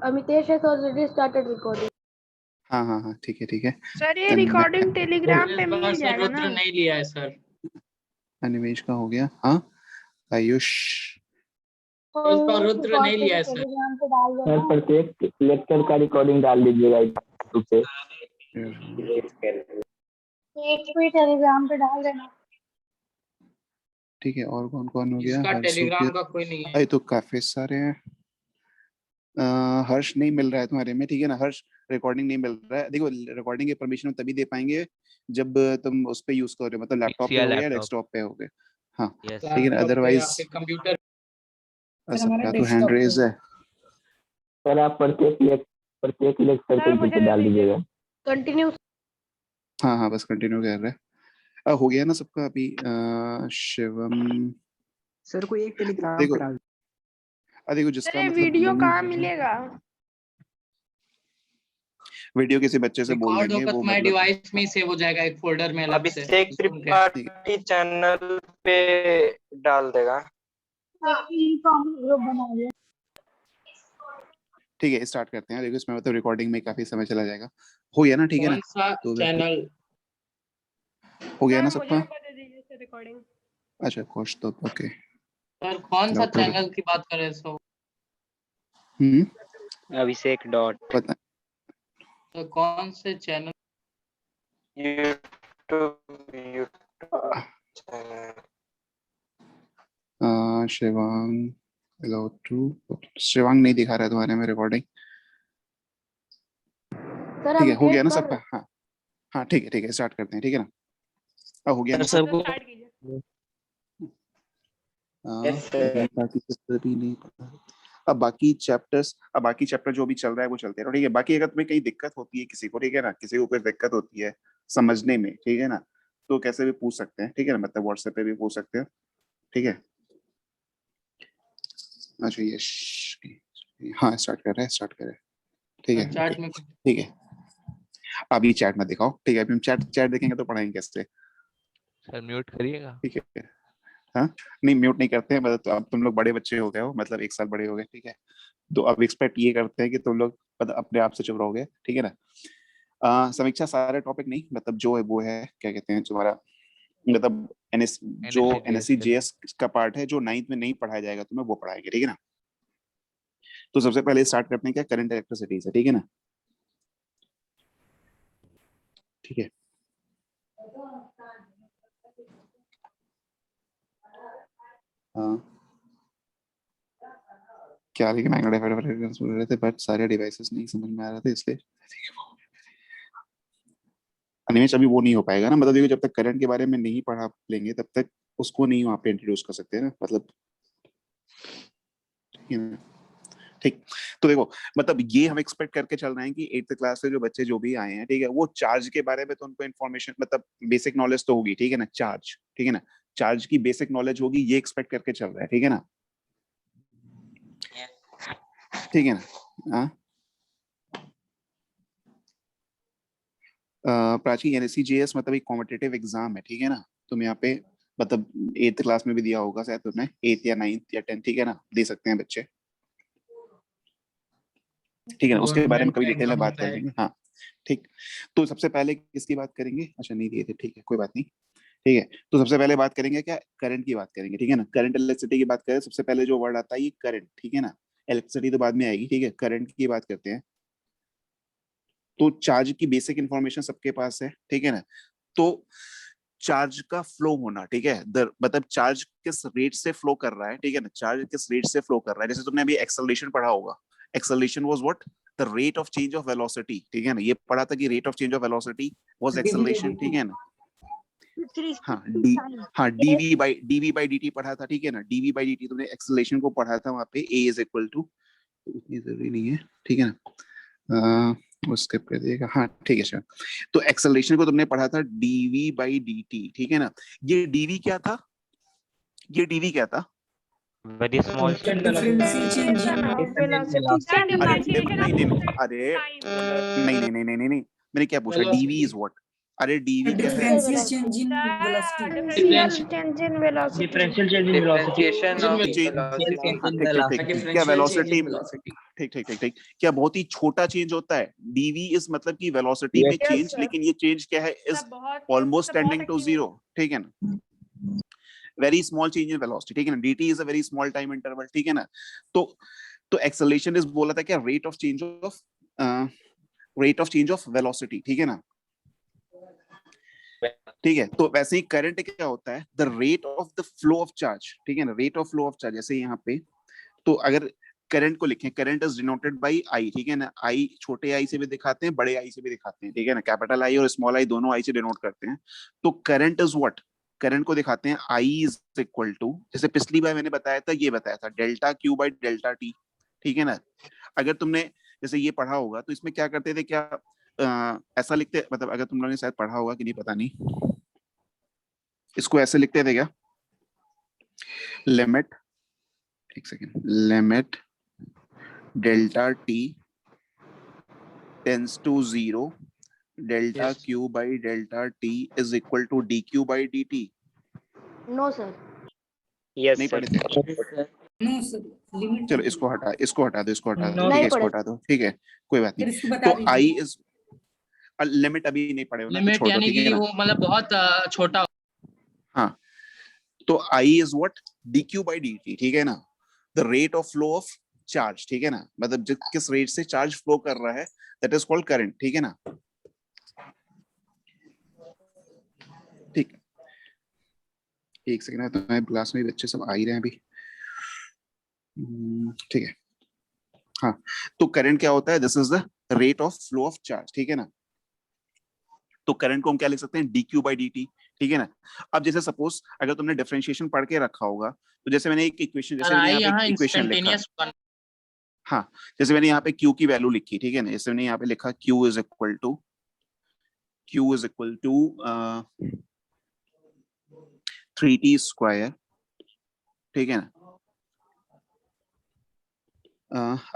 Amitesh has already started recording. हाँ हाँ हाँ ठीक है सर ये Then रिकॉर्डिंग टेलीग्राम पे मिल सर जाएगा रुद्र ना? नहीं लिया है सर। अनिमेश का हो गया। हाँ आयुष इस बार रुद्र नहीं लिया है सर। टेलीग्राम पे डाल सर देना। प्रत्येक लेक्चर का रिकॉर्डिंग डाल दीजिएगा यूट्यूब पे। एक भी टेलीग्राम पे डाल देना। ठीक है। और कौन कौन हो गया? इसका हर्ष हो टेलीग्राम गया। का कोई नहीं है। अरे तो काफी सारे हैं। हर्ष नहीं मिल रहा है तुम्हारे में, ठीक है ना हर्ष? रिकॉर्डिंग नहीं मिल रहा है। देखो रिकॉर्डिंग की परमिशन हम तभी दे पाएंगे जब तुम उस पे यूज कर रहे हो, मतलब लैपटॉप पे हो गया या डेस्कटॉप पे हो गया। हाँ ठीक है ना, अदरवाइज कंप्यूटर सबका तो हैंड रेज है। सर आप प्रत्येक लेक्चर के नीचे डाल दीजिएगा। कंटिन्यू। हाँ हाँ बस कंटिन्यू कर रहे हैं। हो गया ना सबका अभी? शिवम सर कोई एक टेलीग्राम देखो पे डाल। देखो जिसका अरे मतलब वीडियो नहीं- कहाँ मिलेगा? वीडियो किसी बच्चे से बोल रिकॉर्ड देंगे होगा वो तुम्हारे मतलब डिवाइस में सेव हो जाएगा एक फोल्डर में अलग से। अभिषेक त्रिपाठी चैनल पे डाल देगा। ग्रुप बना लिया। ठीक है स्टार्ट करते हैं। देखो इसमें मतलब रिकॉर्डिंग में काफी समय चला जाएगा। हो गया ना? ठीक है ना? कौन सा तो चैनल? हो गया ना सर, सबका? मुझे बता दीजिए सर रिकॉर्डिंग। अच्छा खुश तो ओके। सर कौन सा चलो, कोई चैनल की बात कर रहे हो? अभिषेक डॉट पता तो कौन से channel? YouTube channel. Shivang hello to Shivang नहीं दिखा रहा है तुम्हारे में रिकॉर्डिंग। सर ठीक है हो गया ना कर सबका? हाँ हाँ ठीक है स्टार्ट करते हैं। ठीक है ना? हो गया ना सर सबको स्टार्ट कीजिए। बाकी चैप्टर भी नहीं पता। अब बाकी चैप्टर जो भी चल रहा है वो चलते रहो। ठीक है बाकी अगर तुम्हें कहीं दिक्कत होती है किसी को, ठीक है ना, किसी को कोई दिक्कत होती है समझने में, ठीक है ना, तो कैसे भी पूछ सकते हैं। ठीक है ना, मतलब व्हाट्सएप पे भी पूछ सकते हैं। ठीक है अच्छा ये हाँ स्टार्ट कर रहे हैं। ठीक है चैट में ठीक है अभी चैट में दिखाओ। ठीक है अभी हम चैट देखेंगे तो पढ़ाएंगे कैसे? सर म्यूट करिएगा। ठीक है हाँ नहीं म्यूट नहीं करते हैं, मतलब तो अब तुम लोग बड़े बच्चे हो गए हो, मतलब 1 साल बड़े हो गए। ठीक है तो अब एक्सपेक्ट ये करते हैं कि तुम लोग मतलब अपने आप से चुप रहोगे। ठीक है ना? समीक्षा सारे टॉपिक नहीं, मतलब जो है वो है क्या कहते हैं तुम्हारा, मतलब NSCGS का पार्ट है जो 9th में नहीं पढ़ाया जाएगा तुम्हें, वो पढ़ाएंगे। ठीक है ना? तो सबसे पहले स्टार्ट करते हैं क्या करंट इलेक्ट्रिसिटी से। ठीक है ना? ठीक है हाँ क्या लेकिन मैग्नेटिक सुन रहे थे बट सारे डिवाइसेस नहीं समझ में आ रहे थे, इसलिए अनिमेश अभी वो नहीं हो पाएगा ना। मतलब देखो जब तक करंट के बारे में नहीं पढ़ा लेंगे तब तक उसको नहीं वहाँ पे इंट्रोड्यूस कर सकते हैं ना, मतलब ठीक है ना? ठीक तो देखो मतलब ये हम एक्सपेक्ट करके चल रहे हैं कि 8th क्लास से जो बच्चे जो भी आए हैं, ठीक है, वो चार्ज के बारे में तो उनको इन्फॉर्मेशन मतलब बेसिक नॉलेज तो होगी। ठीक है ना? चार्ज, ठीक है ना, चार्ज की बेसिक नॉलेज होगी, ये एक्सपेक्ट करके चल रहा है। ठीक है ना? ठीक है ना? हाँ प्राची NSCGS मतलब एक कॉम्पिटिटिव एग्जाम है। ठीक है ना? तुम यहाँ पे मतलब 8th क्लास में भी दिया होगा शायद तुमने, 8th या 9th या 10th, ठीक है ना, दे सकते हैं बच्चे। ठीक है ना? उसके बारे में कभी डिटेल में बात कर लेंगे। हाँ ठीक तो सबसे पहले किसकी बात करेंगे? अच्छा नहीं दिए थे, ठीक है कोई बात नहीं। ठीक है तो सबसे पहले बात करेंगे क्या, करंट की बात करेंगे। ठीक है ना? करंट इलेक्ट्रिसिटी की बात करें सबसे पहले जो वर्ड आता है ये करंट। ठीक है ना? इलेक्ट्रिसिटी तो बाद में आएगी। ठीक है करंट की बात करते हैं। तो चार्ज की बेसिक इंफॉर्मेशन सबके पास है। ठीक है ना? तो चार्ज का फ्लो होना, ठीक है, मतलब चार्ज किस रेट से फ्लो कर रहा है। ठीक है ना? चार्ज किस रेट से फ्लो कर रहा है, जैसे तुमने अभी एक्सेलरेशन पढ़ा होगा। Acceleration was what, the rate of change of velocity. ठीक है ना? ये पढ़ा था कि rate of change of velocity was acceleration. ठीक है ना? हाँ डीवी बाई dt पढ़ा था। ठीक है ना? डीवी बाई dt तुमने एक्सेलरेशन को पढ़ा था वहां पे, a इज इक्वल टू, उतनी जरूरी नहीं है। ठीक है ना? उसके पे देगा हाँ ठीक है सर। तो एक्सेलरेशन को तुमने पढ़ा था dv बाई dt। ठीक है ना? ये dv क्या था, ये dv क्या था? वेरी स्मॉल अरे नहीं, मैंने क्या पूछा? dv is what? अरे डीवी क्या है? Differential change in Differential change in velocity. Differential change in velocity Differentiation of तो चेंज velocity. हाँ, ठीक क्या वेलोसिटी ठीक क्या बहुत ही छोटा चेंज होता है? डीवी इज मतलब कि वेलोसिटी में Yes, चेंज, sir. लेकिन ये चेंज क्या है? इज सब बहुत ऑलमोस्ट सब बहुत टेंडिंग टू active है। जीरो, ठीक है ना? Very small change in velocity, ठीक है ना? dt is a very small time interval, ठीक है ना? तो एक्सेलरेशन इज बोला था क्या? Rate of change of velocity, ठीक है ना? ठीक है, तो वैसे ही करंट क्या होता है? The rate of the flow of charge, ठीक है ना? Rate of flow of charge, जैसे यहाँ पे, तो अगर करंट को लिखें, करंट इज डिनोटेड बाय आई, ठीक है ना? आई छोटे आई से भी दिखाते हैं, बड़े आई से भी दिखाते हैं, ठीक है ना? कैपिटल आई और स्मॉल आई दोनों आई से डिनोट करते हैं। तो करंट इज व्हाट? करंट को दिखाते हैं आई इज इक्वल टू, जैसे पिछली बार मैंने बताया था, ये बताया था delta Q by delta T, ठीक है ना? अगर तुमने जैसे ये पढ़ा होगा तो इसमें क्या करते थे, क्या ऐसा लिखते, मतलब अगर तुम लोगों ने शायद पढ़ा होगा कि नहीं पता नहीं, इसको ऐसे लिखते थे क्या? लिमिट, एक second, limit delta T tends to zero, delta Yes. Q by delta T is equal to D Q by D T. No, sir. Yes नहीं सर। पढ़े थे? नो सर, लिमिट चलो इसको हटा दो, इसको हटा दो, No, ठीक है, नहीं इसको पढ़े। हटा दो, ठीक है, कोई बात फिर नहीं। इसको बता तो आई दीजिए। इज लिमिट अभी नहीं पढ़े हो ना, तो लिमिट छोड़ दो, यानी ठीक है कि ना? वो मतलब बहुत छोटा। हाँ, तो I is what? D Q by D T, ठीक है ना? The rate of flow of charge, ठीक है ना? मतलब किस रेट से चार्ज फ्लो कर रहा है, दैट इज कॉल्ड करंट, ठीक है ना? ठीक, एक सेकंड है, तुम्हारे क्लास में बच्चे सब आ ही रहे हैं अभी, ठीक है। हाँ, तो करंट क्या होता है? This is the rate of flow of charge, ठीक है ना? तो करंट को हम क्या लिख सकते हैं? D Q by D T, ठीक है ना? अब जैसे सपोज अगर तुमने डिफरेंशिएशन पढ़ के रखा होगा, तो जैसे मैंने एक इक्वेशन, जैसे मैंने यहाँ पे इक्वेशन लिखा, इंस्टेंटेनियस हाँ, जैसे मैंने यहाँ पे Q की वैल्यू लिखी, ठीक है ना? जैसे मैंने यहाँ पे लिखा Q is equal to 3t square, ठीक है ना?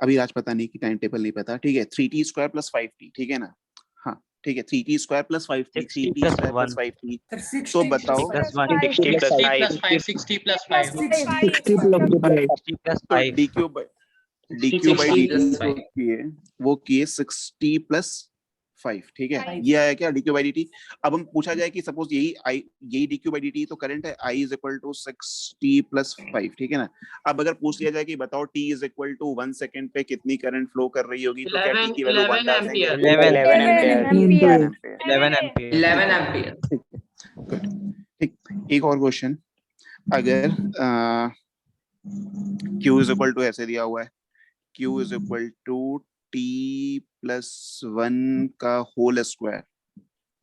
अभी आज पता नहीं कि टाइम टेबल नहीं पता, ठीक है? 3t स्क्वायर प्लस 5t, ठीक है ना? हाँ, ठीक है, 3t square plus 5t, 3t square plus 5t, तो बताओ 60 प्लस 5 60 प्लस 5 तो dq by dt वो किए 60 प्लस 5, ठीक है? ये आया क्या? dq by dt। अब हम पूछा जाए कि सपोज यही dq by dt तो करंट है, I is equal to 60 plus 5, ठीक है ना? अब अगर पूछ लिया जाए कि बताओ t is equal to 1 second पे कितनी करंट फ्लो कर रही होगी, तो क्या t की वैल्यू 1 डाल देंगे? 11 एम्पियर 11 ampere. ठीक, एक और क्वेश्चन, अगर q इज इक्वल टू ऐसे दिया हुआ है, q is equal to t plus 1 का होल स्क्वायर,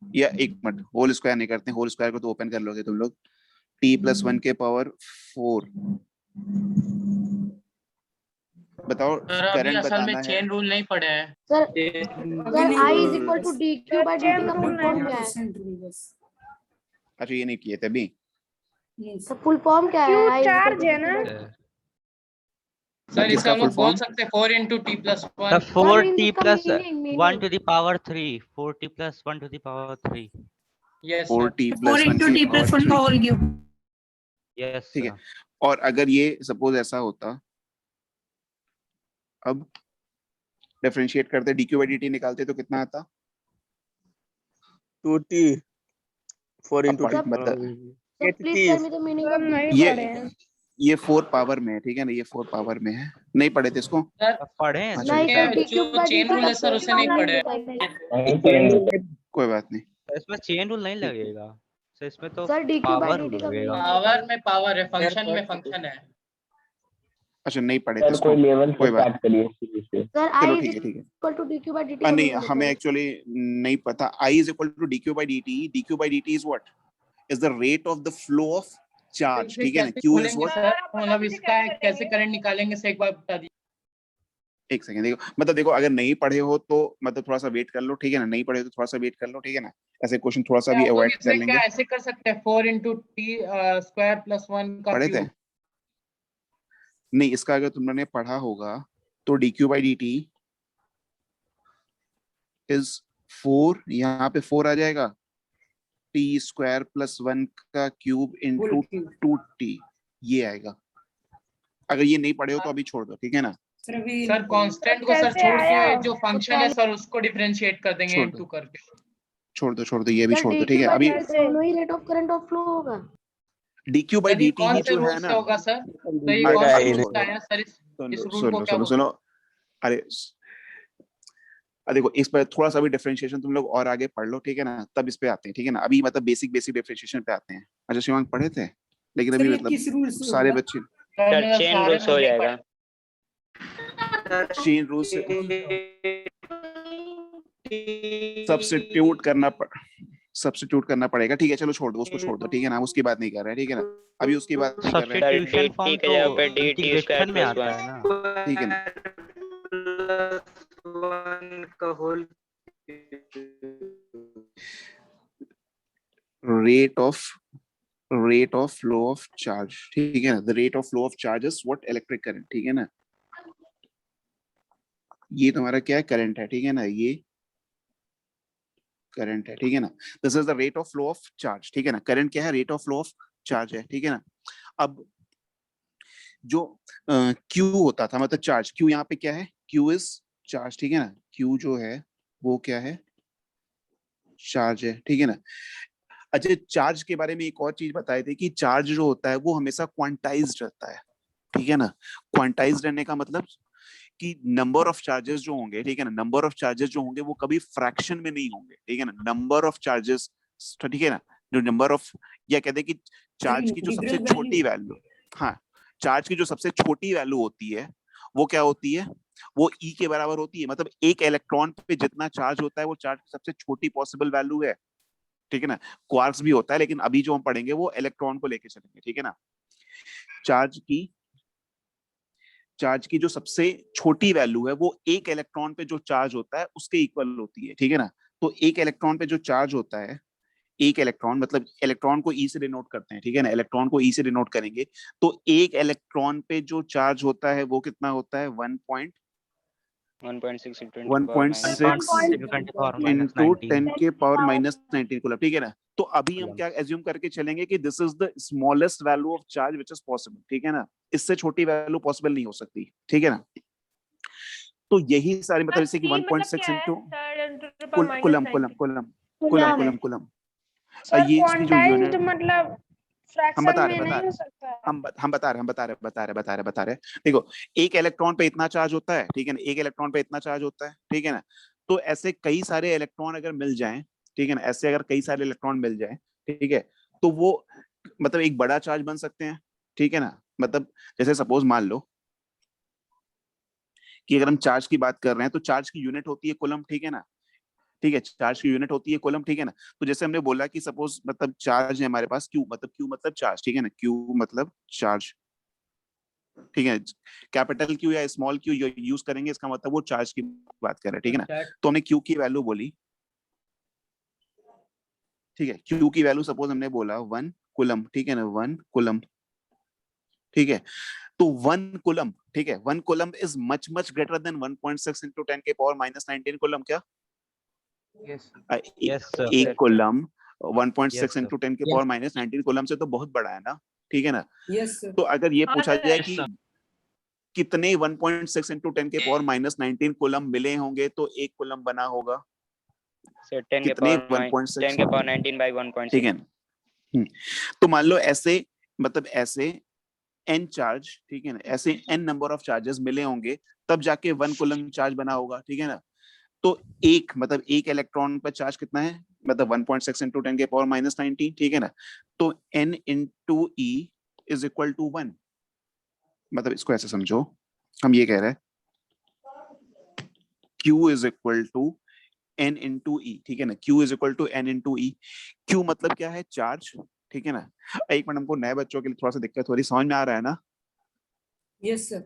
या एक मिनट, होल स्क्वायर नहीं करते, होल स्क्वायर को तो ओपन कर लोगे तुम लोग, t प्लस 1 के पावर 4, बताओ सर अभी करंट असल में बताना है। चेन रूल नहीं पढ़े हैं। Sir, I is equal to dq by dt का full form क्या है? अच्छा, ये नहीं किए थे अभी? तो full form क्या है? I Q is equal charge to है dq ना? by dt. सर इसका किसका हम full लोग बोल form? सकते हैं 4 into t plus 1। The 4t इसका plus meaning. 1 to the power 3. 4t plus 1 to the power 3. Yes 4t plus 1 की पावर 3, Yes. ठीक है। sir. और अगर ये सपोज ऐसा होता, अब डिफरेंशिएट करते, dq by dt निकालते तो कितना आता? 2t 4 into अब t बता, So please tell me the meaning of नहीं dq. पढ़े हैं। ये 4 पावर में है, ठीक है ना? ये 4 पावर में है, नहीं पढ़े थे इसको? सर अब पढ़े हैं अच्छा, नहीं सर? सर, dq जो by चेन dt रूल है का सर उसे नहीं full पढ़े। form बताइए। कोई बात नहीं। इसमें चेन रूल नहीं लगेगा, सर इसमें तो Sir, dq by power dt rule का लगेगा। meaning पावर में पावर है, फंक्शन में फंक्शन है। अच्छा, नहीं पढ़े थे सर इसको, कोई लेवल कोई से बात, स्टार्ट करिए शुरू से। Sir, I चलो is ठीक है, ठीक है। equal to dq by dt का नहीं, meaning हमें बताइए। एक्चुअली नहीं पता। I is equal to dq by dt, dq by dt is what? Is the rate of the flow of charge, ठीक है ना? Q is what? सर मतलब इसका कैसे करंट निकालेंगे से एक बार बता दीजिए। एक सेकंड, देखो, मतलब देखो, अगर नहीं पढ़े हो तो मतलब थोड़ा सा वेट कर लो, ठीक है ना? नहीं पढ़े हो तो थोड़ा सा वेट कर लो, ठीक है ना? ऐसे क्वेश्चन थोड़ा सा भी आप लोग अवॉइड कर इसमें लेंगे। क्या ऐसे कर सकते हैं 4 into t स्क्वायर प्लस 1 का पढ़े थे? क्यूब। नहीं, इसका अगर तुमने पढ़ा होगा तो dq by dt is 4, यहाँ पे 4 आ जाएगा, टी स्क्वायर प्लस 1 का क्यूब इंटू 2t, ये आएगा। अगर ये नहीं पढ़े हो तो अभी छोड़ दो, ठीक है ना। सर कांस्टेंट को सर कैसे छोड़ आया? के जो फंक्शन है सर उसको डिफरेंशिएट कर देंगे छोड़ दो। इनटू करके। छोड़ दो, ये भी सर छोड़ दो, dq ठीक है। by अभी dt दोनों ही rate of current of flow होगा। dq by सर ये dt कौन ही से जो है रूल से ना, होगा सर? तो ये अरे कौन सा अभी रूल छोड़ दो, आया सर? इस सुन रूल को लो क्या सुनो बोलते सुनो, अरे देखो इस पर थोड़ा सा भी डिफरेंशिएशन तुम लोग और आगे पढ़ लो, ठीक है ना, तब इस पे आते हैं, ठीक है ना। अभी मतलब बेसिक डिफरेंशिएशन पे आते हैं। अच्छा शिवांग पढ़े थे, लेकिन अभी मतलब सारे बच्चे सर सर मेरा चेन सारे रूल से हो रूल नहीं जाएगा। चेन रूल से सब्स्टिट्यूट करना पड़ेगा, ठीक है। चलो छोड़ दो, उसको छोड़ दो, ठीक है ना, हम उसकी बात नहीं कर रहे हैं, ठीक है ना, अभी उसकी बात नहीं कर रहे हैं, सर सब्स्टिट्यूशन फॉर्म dt के तो जगह पे dt स्क्वायर इंटीग्रेशन में प्लस आता 1। है ना। ठीक है ना। का whole rate of flow of charge, ठीक है ना। The rate of flow of charge is what? Electric current, ठीक है ना। ये तुम्हारा क्या है? करंट है, ठीक है ना, ये करंट है, ठीक है ना। This is the rate of flow of charge, ठीक है ना। करंट क्या है? Rate of flow of charge है, ठीक है ना। अब जो Q होता था, मतलब चार्ज, Q यहाँ पे क्या है? Q इज चार्ज, ठीक है ना। Q जो है वो क्या है? चार्ज है, ठीक है ना। अच्छा, चार्ज के बारे में एक और चीज बताए थे कि चार्ज जो होता है वो हमेशा क्वांटाइज्ड रहता है, ठीक है ना। क्वांटाइज्ड रहने का मतलब कि नंबर ऑफ चार्जेस जो होंगे, ठीक है ना, नंबर ऑफ चार्जेस जो होंगे वो कभी फ्रैक्शन में नहीं होंगे, ठीक है ना। नंबर ऑफ चार्जेस, ठीक है ना, जो नंबर ऑफ, या कहते हैं कि चार्ज की जो सबसे छोटी वैल्यू, हाँ, चार्ज की जो सबसे छोटी वैल्यू होती है वो क्या होती है? वो E के बराबर होती है। मतलब एक इलेक्ट्रॉन पे जितना चार्ज होता है वो चार्ज की सबसे छोटी पॉसिबल वैल्यू है, ठीक है ना। क्वार्क्स भी होता है, लेकिन अभी जो हम पढ़ेंगे वो इलेक्ट्रॉन को लेके चलेंगे, ठीक है ना। चार्ज की जो सबसे छोटी वैल्यू है वो एक इलेक्ट्रॉन पे जो चार्ज होता है उसके इक्वल होती है, ठीक है ना। तो एक इलेक्ट्रॉन पे जो चार्ज होता है, एक इलेक्ट्रॉन, मतलब इलेक्ट्रॉन को ई से डिनोट करते हैं, ठीक है ना, इलेक्ट्रॉन को ई से डिनोट करेंगे, तो एक इलेक्ट्रॉन पे जो चार्ज होता है वो कितना होता है? 1.6 into 10 to the power 1.6 minus 19 into 1.6 10 के पावर माइनस 19 कूलम, ठीक है ना। तो अभी हम क्या एज्यूम करके चलेंगे कि this is the smallest value of charge which is possible, ठीक है ना। इससे छोटी वैल्यू पॉसिबल नहीं हो सकती, ठीक है ना। तो यही सारी मतलब जैसे कि 1.6 into coulomb coulomb coulomb coulomb coulomb coulomb, sir ये इसकी जो क्वांटाइज्ड यूनिट, मतलब हम फ्रैक्शन बता में रहे नहीं हो सकता है। हम बता रहे। देखो एक इलेक्ट्रॉन पे इतना चार्ज होता है, ठीक है ना, एक इलेक्ट्रॉन पे इतना चार्ज होता है, ठीक है ना। तो ऐसे कई सारे इलेक्ट्रॉन अगर मिल जाएं, ठीक है ना, ऐसे अगर कई सारे इलेक्ट्रॉन मिल जाएं, ठीक है, तो वो मतलब एक बड़ा चार्ज बन सकते हैं, ठीक है ना। मतलब जैसे सपोज मान लो कि अगर हम चार्ज की बात कर रहे हैं तो चार्ज की यूनिट होती है कूलम, ठीक है ना, ठीक है, चार्ज की यूनिट होती है कूलम, ठीक है ना। तो जैसे हमने बोला कि सपोज मतलब चार्ज है हमारे पास, Q मतलब चार्ज, ठीक है ना, Q मतलब चार्ज, ठीक है। कैपिटल Q या स्मॉल Q यूज करेंगे, इसका मतलब वो चार्ज की बात कर रहे हैं, ठीक है ना। तो हमने Q की वैल्यू बोली, ठीक है, Q की वैल्यू सपोज हमने बोला 1 कूलम, ठीक है ना, 1 कूलम, ठीक है। तो 1 कूलम, ठीक है, 1 coulomb is much greater than 1.6 into 10 के पावर माइनस 19 कूलम, क्या? Yes, sir. एक कूलम 1.6 Yes, sir. into 10 के पावर माइनस 19 कूलम से तो बहुत बड़ा है ना, ठीक है ना। तो अगर ये पूछा जाए कि कितने 1.6 into 10 के पावर माइनस 19 कूलम मिले होंगे तो एक कूलम बना होगा, सर 10 के कितने पावर 1.6, 10 के पावर 19 by 1.6। ठीक है। तो मान लो ऐसे, मतलब ऐसे n चार्ज, ठीक है ना, ऐसे n नंबर ऑफ चार्जेस मिले होंगे तब जाके 1 कूलम चार्ज बना होगा, ठीक है ना। तो एक मतलब एक इलेक्ट्रॉन पर चार्ज कितना है? मतलब 1.6 into 10 के पावर माइनस 19, ठीक है ना। तो n into e is equal to 1। मतलब इसको ऐसे समझो, हम ये कह रहे हैं Q is equal to n into e, ठीक है ना। Q is equal to n into e। Q मतलब क्या है? चार्ज, ठीक है ना। एक मिनट, हमको नए बच्चों के लिए थोड़ा सा दिक्कत हो रही, समझ में आ रहा है ना? यस सर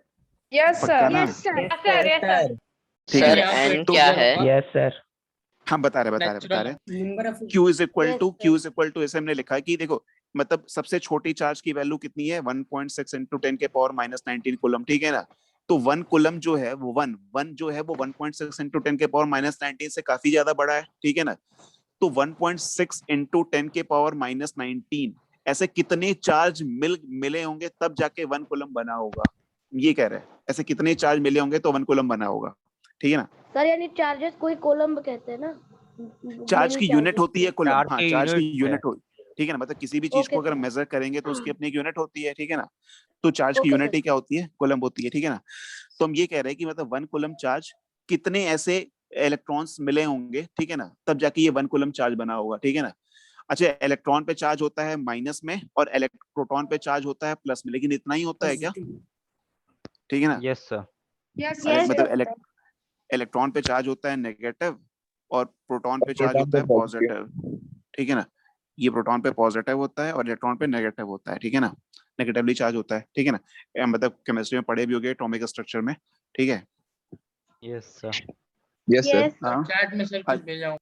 पक्का ना? ठीक सर है। n तो क्या है? Yes sir. हम बता रहे Q इज इक्वल टू ऐसे हमने लिखा कि देखो मतलब सबसे छोटी चार्ज की वैल्यू कितनी है? 1.6 into 10 के पावर माइनस 19 कूलम, ठीक है ना। तो 1 कूलम जो है वो 1 जो है वो 1.6 into 10 के पावर माइनस 19 से काफी ज्यादा बड़ा है, ठीक है ना। तो 1.6 इंटू 10 के पावर माइनस 19 ऐसे कितने चार्ज मिले होंगे तब जाके 1 कूलम बना होगा, ये कह रहे हैं। ऐसे कितने चार्ज मिले होंगे तो 1 कूलम बना होगा, ठीक है ना। सर यानी चार्जेस कोई कोलम्ब कहते हैं ना, चार्ज की यूनिट होती है कूलम, चार्ज हाँ की चार्ज की unit है। यूनिट होती, ठीक है ना। मतलब किसी भी चीज को Okay, अगर sir. मेजर करेंगे तो उसकी अपनी एक यूनिट होती है, ठीक है ना। तो चार्ज की Okay, यूनिट sir. ही क्या होती है, कूलम होती है, ठीक है ना। तो हम ये कह रहे हैं कि मतलब 1 कूलम चार्ज कितने ऐसे इलेक्ट्रॉन्स मिले होंगे, ठीक है ना, तब जाके ये 1 कूलम चार्ज बना होगा, ठीक है ना। अच्छा, इलेक्ट्रॉन पे चार्ज होता है माइनस में और प्रोटॉन पे चार्ज होता है प्लस में, लेकिन इतना ही होता है क्या, ठीक है ना। Yes, sir. Yes, Yes, मतलब sir. इलेक्ट्रॉन पे चार्ज होता है नेगेटिव और प्रोटॉन पे चार्ज होता है पॉजिटिव, ठीक है ना। ये प्रोटॉन पे पॉजिटिव होता है और इलेक्ट्रॉन पे नेगेटिव होता है, ठीक है ना, नेगेटिवली चार्ज होता है, ठीक है ना। मतलब केमिस्ट्री में पढ़े भी होगे एटॉमिक स्ट्रक्चर में, ठीक है। Yes, sir. Yes sir. Yes. हाँ चैट में सर कुछ भेजा हूँ।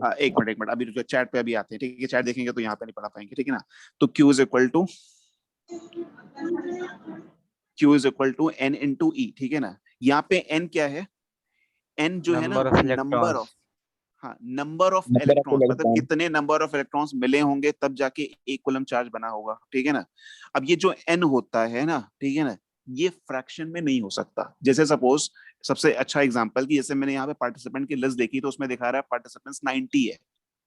हाँ, एक मिनट अभी रुको, चैट पे अभी आते हैं, ठीक है। चैट देखेंगे तो यहाँ पे नहीं पढ़ा पाएंगे, ठीक है ना। तो Q is equal to N into E, ठीक है ना। यहाँ पे N क्या है, N जो है ना Number of वो नंबर electrons. ऑफ, हाँ number of Number of electrons, मतलब electrons. कितने नंबर ऑफ इलेक्ट्रॉन्स मिले होंगे तब जाके 1 कूलम चार्ज बना होगा, ठीक है ना। अब ये जो N होता है ना, ठीक है ना, ये फ्रैक्शन में नहीं हो सकता। जैसे सपोज सबसे अच्छा एग्जांपल कि जैसे मैंने यहाँ पे पार्टिसिपेंट की लिस्ट देखी तो उसमें दिखा रहा है पार्टिसिपेंट्स 90 है,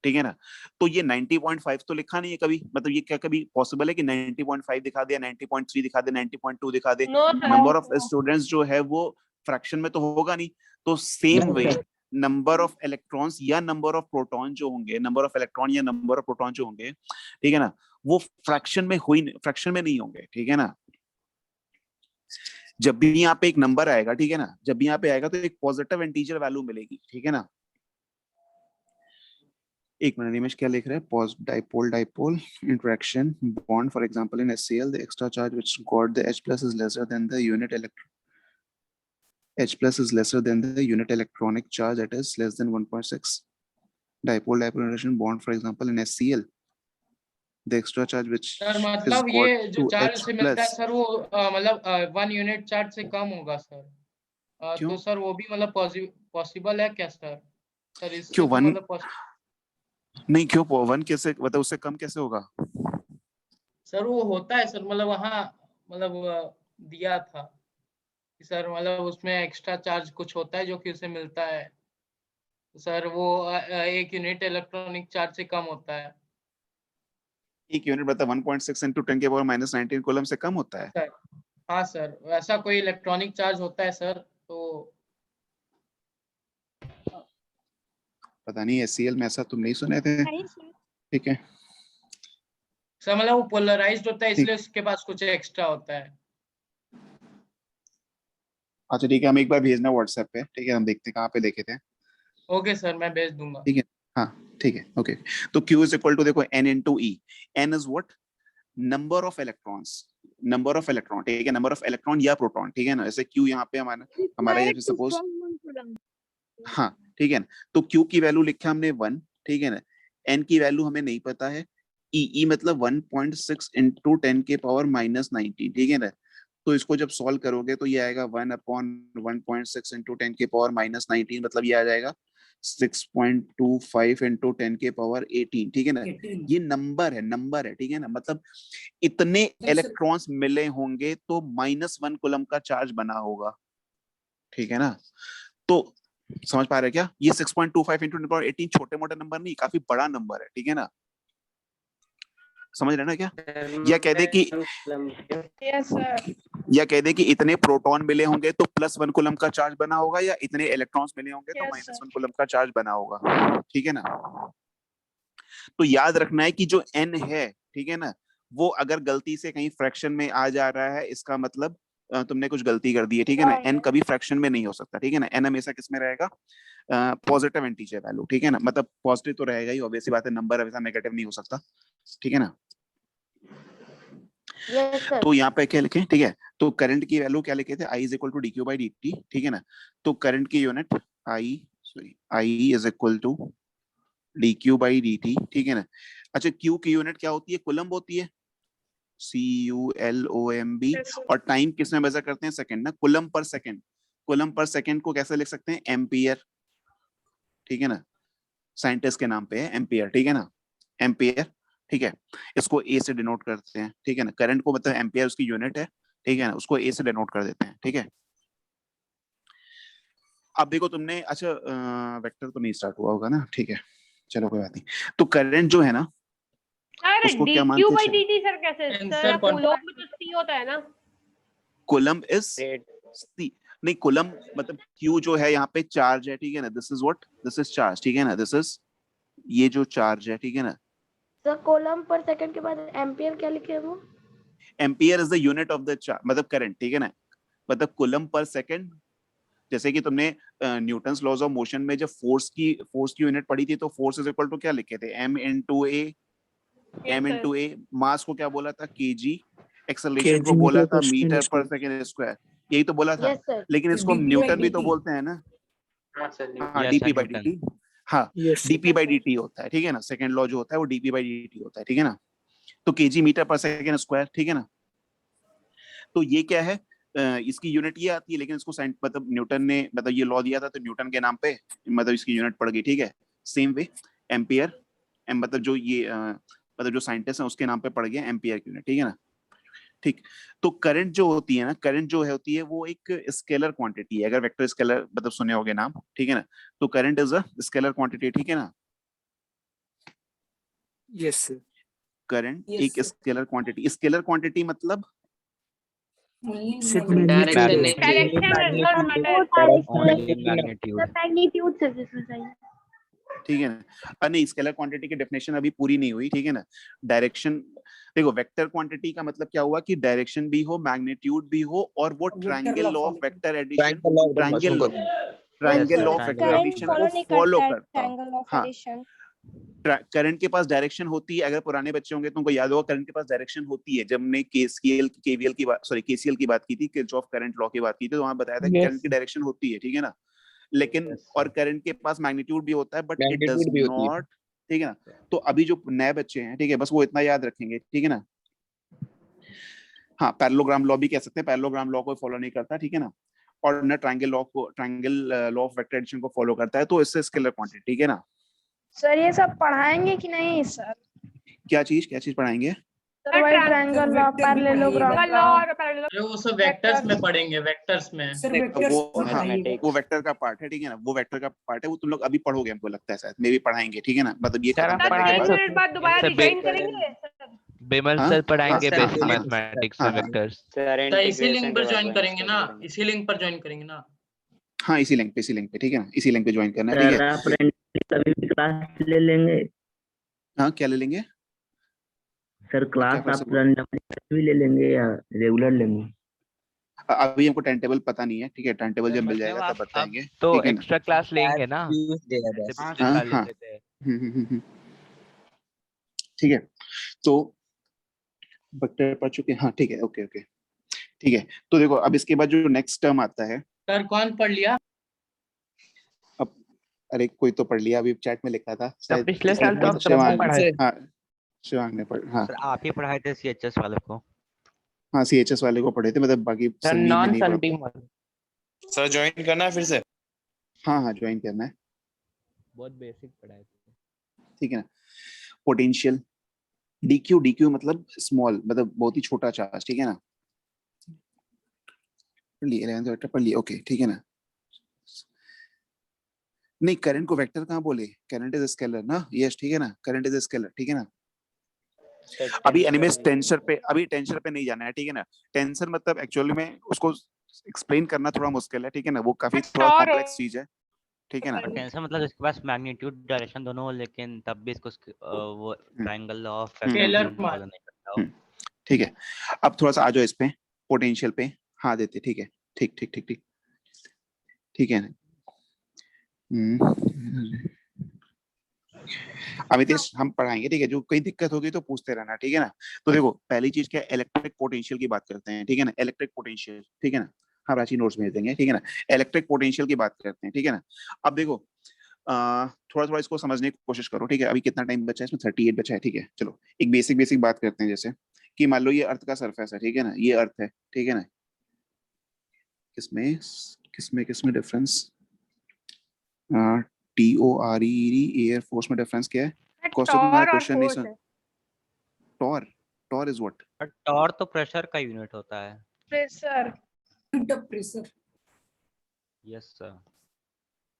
ठीक है ना। तो ये 90.5 तो लिखा नहीं है कभी, मतलब ये क्या कभी पॉसिबल है कि 90.5 दिखा दे, 90.3 दिखा दे, 90.2 दिखा दे। No, sir. Number of students जो है वो फ्रैक्शन में तो होगा नहीं। तो same way number of electrons या नंबर ऑफ प्रोटॉन जो होंगे, नंबर ऑफ इलेक्ट्रॉन या नंबर ऑफ प्रोटॉन जो होंगे, ठीक है ना, वो फ्रैक्शन में नहीं होंगे, ठीक है ना। जब भी यहाँ पे एक नंबर आएगा, ठीक है ना, जब भी यहाँ पे आएगा तो एक पॉजिटिव इंटीजर वैल्यू मिलेगी, ठीक है ना। एक मिनट, निमेश क्या लिख रहे हैं, dipole interaction bond for example in HCl the extra charge which got the H plus is lesser than the unit H plus is lesser than the unit electronic charge that is less than 1.6. Dipole interaction bond for example in HCl the extra charge which sir is मतलब got ये जो to charge H से मिलता है plus, sir वो मतलब 1 unit charge से कम होगा सर। क्यों तो सर वो भी मतलब पॉसिबल है क्या सर? सर इससे क्यों तो वन मतलब नहीं, क्यों वन कैसे, मतलब उससे कम कैसे होगा। सर वो होता है सर, मतलब वहाँ मतलब दिया था कि सर मतलब उसमें एक्स्ट्रा चार्ज कुछ होता है जो कि उसे मिलता है। तो सर वो 1 यूनिट इलेक्ट्रॉनिक चार्ज से कम होता है। एक यूनिट बता 1.6 into 10 के पावर माइनस 19 कूलम से कम होता है। सर हाँ सर, वैसा कोई इलेक्ट्रॉनिक चार्ज होता है सर। तो पता नहीं HCl में ऐसा तुम नहीं सुने थे, ठीक है। सर मतलब वो पोलराइज्ड होता है ठीक, इसलिए उसके पास कुछ एक्स्ट्रा होता है। अच्छा ठीक है, हम एक बार भेजना व्हाट्सएप पे, ठीक है, हम देखते हैं कहाँ पे देखे थे। ओके सर, मैं भेज दूंगा। ठीक है, हाँ ठीक है, ओके। तो Q इज इक्वल टू देखो N into E, N is what, number of electrons, number of electron, ठीक है, नंबर ऑफ इलेक्ट्रॉन या प्रोटॉन, ठीक है ना। जैसे Q यहाँ पे हमारा ये सपोज, हाँ ठीक है ना। तो Q की वैल्यू लिखा हमने 1, ठीक है ना। N की वैल्यू हमें नहीं पता है, E मतलब 1.6 इंटू 10 के पावर माइनस 19, ठीक है ना। तो इसको जब सॉल्व करोगे तो ये आएगा 1/1.6 इंटू 10 के पावर माइनस 19, मतलब ये आ जाएगा 6.25 इंटू 10 के पावर 18, ठीक है ना। ये नंबर है, ठीक है ना। मतलब इतने इलेक्ट्रॉन्स मिले होंगे तो -1 कूलम का चार्ज बना होगा, ठीक है ना। तो समझ पा रहे हैं क्या, ये 6.25 इंटू 10 पावर 18 छोटे मोटे नंबर नहीं, काफी बड़ा नंबर है, ठीक है ना। समझ रहे ना क्या, या कह दे कि Yes, sir. या कह दे कि इतने प्रोटॉन मिले होंगे तो +1 कूलम का चार्ज बना होगा, या इतने इलेक्ट्रॉन्स मिले होंगे तो Yes, sir. -1 कूलम का चार्ज बना होगा, ठीक है ना। तो याद रखना है कि जो n है, ठीक है ना, वो अगर गलती से कहीं फ्रैक्शन में आ जा रहा है, इसका मतलब तुमने कुछ गलती कर दी है, ठीक है ना। n कभी फ्रैक्शन में नहीं हो सकता, ठीक है ना। n हमेशा किस में रहेगा, पॉजिटिव इंटीजर वैल्यू, ठीक है ना। मतलब पॉजिटिव तो रहेगा ही, ऑब्वियस सी बात है, नंबर हमेशा नेगेटिव नहीं हो सकता, ठीक है ना। Yes, sir. तो यहाँ पे क्या लिखे, ठीक है। तो करंट की वैल्यू क्या लिखे थे, I is equal to dq by dt, ठीक है ना। तो करंट की unit I is equal to dq by dt, ठीक है ना। अच्छा, Q की यूनिट क्या होती है, कूलम्ब होती है, CULOMB। Yes, sir. और टाइम किस में मेजर करते हैं, सेकंड ना, कूलम्ब पर सेकंड। कूलम्ब पर सेकंड को कैसे लिख सकते हैं, एम्पियर, ठीक है ना। साइंटिस्ट के नाम पे है एम्पियर, ठीक है ना, एम्पियर, ठीक है। इसको ए से डिनोट करते हैं, ठीक है ना, करंट को मतलब एम्पियर उसकी यूनिट है, ठीक है ना, उसको ए से डिनोट कर देते हैं, ठीक है। अब देखो तुमने, अच्छा वेक्टर तो नहीं स्टार्ट हुआ होगा ना, ठीक है, चलो कोई बात नहीं। तो करंट जो है ना सर उसको क्या dq मानते by हैं? dt सर कैसे? Answer सर कौन- कूलॉम में तो c होता है ना। Coulomb is Rate. नहीं, कूलम मतलब Q जो है यहाँ पे चार्ज है, ठीक है ना, this is what, this is charge, ठीक है ना, दिस इज ये जो चार्ज है, ठीक है ना। सर कूलॉम पर सेकंड के बाद एम्पियर क्या लिखे हैं वो? Ampere is the unit of the charge, मतलब करंट, ठीक है ना, मतलब कूलम पर सेकंड। जैसे कि तुमने न्यूटन्स लॉज ऑफ मोशन में जब फोर्स की यूनिट पढ़ी थी, तो फोर्स इज इक्वल टू क्या लिखे थे, m into a, m into a, मास को क्या बोला था, kg, एक्सेलरेशन को बोला था मीटर पर सेकंड स्क्वायर, यही तो बोला था। Yes sir. लेकिन इसको हम न्यूटन भी तो बोलते हैं ना, हाँ सर हाँ, Yes, dp sir, by Newton. dt, हाँ, dp by dt होता है, ठीक है ना, सेकंड लॉ जो होता है वो dp by dt होता है, ठीक है ना। तो kg मीटर पर सेकंड स्क्वायर, ठीक है ना। तो ये क्या है, इसकी यूनिट ये आती है, लेकिन इसको मतलब न्यूटन ने मतलब ये लॉ दिया था, तो न्यूटन के नाम पे मतलब इसकी यूनिट पड़ गई, ठीक है। सेम वे एम्पियर, मतलब जो ये मतलब जो साइंटिस्ट है उसके नाम पे पड़ गया एम्पियर की यूनिट, ठीक है ना, ठीक। तो करंट जो होती है ना, करंट जो है होती है वो एक स्केलर क्वांटिटी है, अगर वेक्टर स्केलर मतलब सुने होगे नाम, ठीक है ना। तो current is a scalar quantity, ठीक है ना। Yes sir. करंट एक स्केलर क्वांटिटी, स्केलर क्वांटिटी मतलब सिर्फ डायरेक्शन मैग्नीट्यूड नहीं चाहिए। Only magnitude. मैग्नीट्यूड से जिसमें चाहिए। ठीक है ना। नहीं, स्केलर क्वांटिटी की डेफिनेशन अभी पूरी नहीं हुई, ठीक है ना। डायरेक्शन, देखो वेक्टर क्वांटिटी का मतलब क्या हुआ कि डायरेक्शन भी हो, मैग्नीट्यूड भी हो, और वो triangle law of vector addition, triangle law of Yes, vector triangle. Addition को फॉलो करता हो। हाँ, करंट के पास डायरेक्शन होती है, अगर पुराने बच्चे होंगे तो उनको याद होगा, करंट के पास डायरेक्शन होती है। जब हमने केवीएल की बात, सॉरी केसीएल की बात की थी, किरचॉफ करंट लॉ की बात की थी, तो वहां बताया था कि करंट की डायरेक्शन होती है, ठीक है ना। लेकिन और करंट के पास मैग्नीट्यूड भी होता है, बट इट डज नॉट, ठीक है ना। तो अभी जो नए बच्चे हैं, ठीक है, बस वो इतना याद रखेंगे, ठीक है ना। हाँ, पैरेललोग्राम लॉ भी कह सकते हैं, पैरेललोग्राम लॉ को फॉलो नहीं करता, ठीक है ना, और न triangle law of vector addition को फॉलो करता है, तो इससे स्केलर क्वांटिटी, ठीक है ना। सर ये सब पढ़ाएंगे कि नहीं सर? क्या चीज पढ़ाएंगे? सर वही ट्रायंगल लॉ, पैरेललोग्राम लॉ। अरे वो सब वेक्टर्स में पढ़ेंगे, वेक्टर्स में। वो हाँ, Mathematics. वो वेक्टर का पार्ट है, ठीक है ना, वो वेक्टर का पार्ट है, वो तुम लोग अभी पढ़ोगे, हमको लगता है शायद मे भी पढ़ाएंगे, ठीक है ना, मतलब ये सर, खत्म आप करने पढ़ाए के तो- बाद। मिनट बाद दोबारा सर, डिजाइन करेंगे। बिमल हाँ? सर पढ़ाएंगे हाँ, बेसिक हाँ, मैथमेटिक्स में हाँ, हाँ। वेक्टर्स। तो इसी लिंक पर ज्वाइन करेंगे ना, इसी लिंक पर ज्वाइन करेंगे ना। हाँ, इसी लिंक पे, ठीक है ना, इसी लिंक पे ज्वाइन करना है, ठीक सर है। आप कभी भी क्लास ले लेंगे हाँ, क्या ले लेंगे? सर? क्या क्लास फिर से आप बोलो? रैंडमली भी ले लेंगे या रेगुलर लेंगे? अभी हमको टाइम टेबल पता नहीं है, ठीक है, टाइम टेबल जब मिल मतलब जाएगा आप तब बताएंगे, तो ठीक है ना। एक्स्ट्रा क्लास लेंगे ना, हाँ, जैसे पिछले हाँ, साल हाँ। लेते थे। हम्म। ठीक है, तो वेक्टर पढ़ चुके हैं, हाँ, ठीक है, ओके, ठीक है। तो देखो अब इसके बाद जो नेक्स्ट टर्म आता है, सर कौन पढ़ लिया? अब अरे कोई तो पढ़ लिया, अभी चैट में लिखा था शायद, पिछले इसने साल तो आप सबको शिवांग, पढ़ाए। हाँ, शिवांग ने पढ़, हाँ, सर आप ही पढ़ाए थे सीएचएस वाले को। हाँ, सीएचएस वाले को पढ़े थे, मतलब बाकी सर संदीप ने नॉन नहीं सन पढ़ा। टीम वाले सर ज्वाइन करना है फिर से? हाँ, ज्वाइन करना है, बहुत बेसिक पढ़ाए थे। ठीक है ना। पोटेंशियल, डीक्यू मतलब स्मॉल, मतलब बहुत ही छोटा चार्ज, ठीक है ना। पढ़ लिए 11th वेक्टर पढ़ लिए, ओके, ठीक है ना। नहीं, करंट को वेक्टर कहाँ बोले, करंट इज स्केलर ना, यस, ठीक है ना, करंट इज स्केलर, ठीक है ना। अभी एनिमेस टेंसर पे नहीं जाना है, ठीक है ना। टेंसर मतलब एक्चुअली में उसको एक्सप्लेन करना थोड़ा मुश्किल है, ठीक है ना, वो काफी थोड़ा कॉम्प्लेक्स चीज है, ठीक है ना। टेंसर मतलब इसके पास मैग्नीट्यूड डायरेक्शन दोनों हो, लेकिन तब भी इसको वो triangle law of scalar vector follow नहीं करता हो। ठीक है, अब थोड़ा सा आ जाओ इस पे, पोटेंशियल पे, हाँ देते, ठीक है, ठीक है ना। अमितेश हम पढ़ाएंगे, ठीक है, जो कोई दिक्कत होगी तो पूछते रहना, ठीक है ना। तो देखो पहली चीज क्या है, इलेक्ट्रिक पोटेंशियल की बात करते हैं, ठीक है ना, इलेक्ट्रिक पोटेंशियल, ठीक है ना। हाँ, प्राची नोट्स भेज देंगे, ठीक है ना। इलेक्ट्रिक पोटेंशियल की बात करते हैं, ठीक है ना। अब देखो थोड़ा इसको समझने की कोशिश करो, ठीक है। अभी कितना टाइम बचा है इसमें, 38 बचा है, ठीक है। चलो एक बेसिक बात करते हैं, जैसे कि मान लो ये अर्थ का सरफेस है, ठीक है ना, ये अर्थ है, ठीक है ना। किसमें डिफरेंस, TORE एयर फोर्स में डिफरेंस क्या है? क्वेश्चन तुम्हारा टॉर और क्वेश्चन नहीं फोर्स सुन। है। Torr is what? टॉर तो प्रेशर का यूनिट होता है। Pressure. Pressure. Yes sir.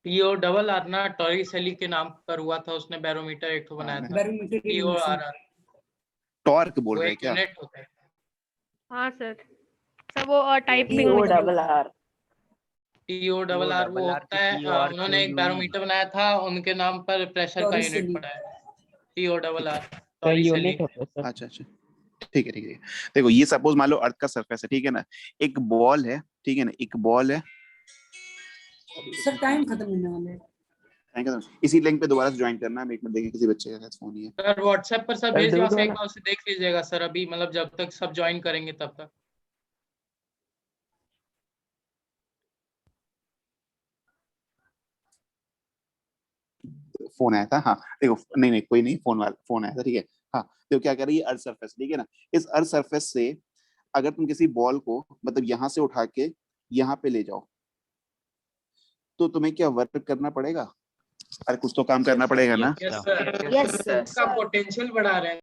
TORR ना टॉरिसेली के नाम पर हुआ था, उसने बैरोमीटर एक तो बनाया था। TORR टॉर्क बोल वो रहे हैं एक क्या? यूनिट होता है। हाँ सर वो टाइपिंग में TORR वो होता है, उन्होंने एक बैरोमीटर बनाया था, उनके नाम पर प्रेशर का यूनिट पड़ा है TORR टॉरिसेली। अच्छा अच्छा, ठीक है ठीक है। देखो ये सपोज मान लो अर्थ का सरफेस है, ठीक है ना, एक बॉल है, ठीक है ना, एक बॉल है। सर टाइम खत्म होने वाला है। Thank you, sir. इसी लिंक पे दोबारा से ज्वाइन करना है, एक मिनट देखें किसी बच्चे का फोन ही है। सर व्हाट्सएप पर सब भेज दिया, एक बार उसे देख लीजिएगा सर, अभी मतलब जब तक सब ज्वाइन करेंगे तब तक। फोन आया था, हाँ देखो, नहीं नहीं कोई नहीं, फोन आया था, ठीक है। हाँ तो क्या कह रही है, अर्थ सरफेस, ठीक है ना, इस अर्थ सरफेस से अगर तुम किसी बॉल को मतलब यहाँ से उठा के यहाँ पे ले जाओ, तो तुम्हें क्या वर्क करना पड़ेगा? अरे कुछ तो काम करना पड़ेगा ना। Yes sir, Yes, sir. इसका पोटेंशियल बढ़ा रहे हैं।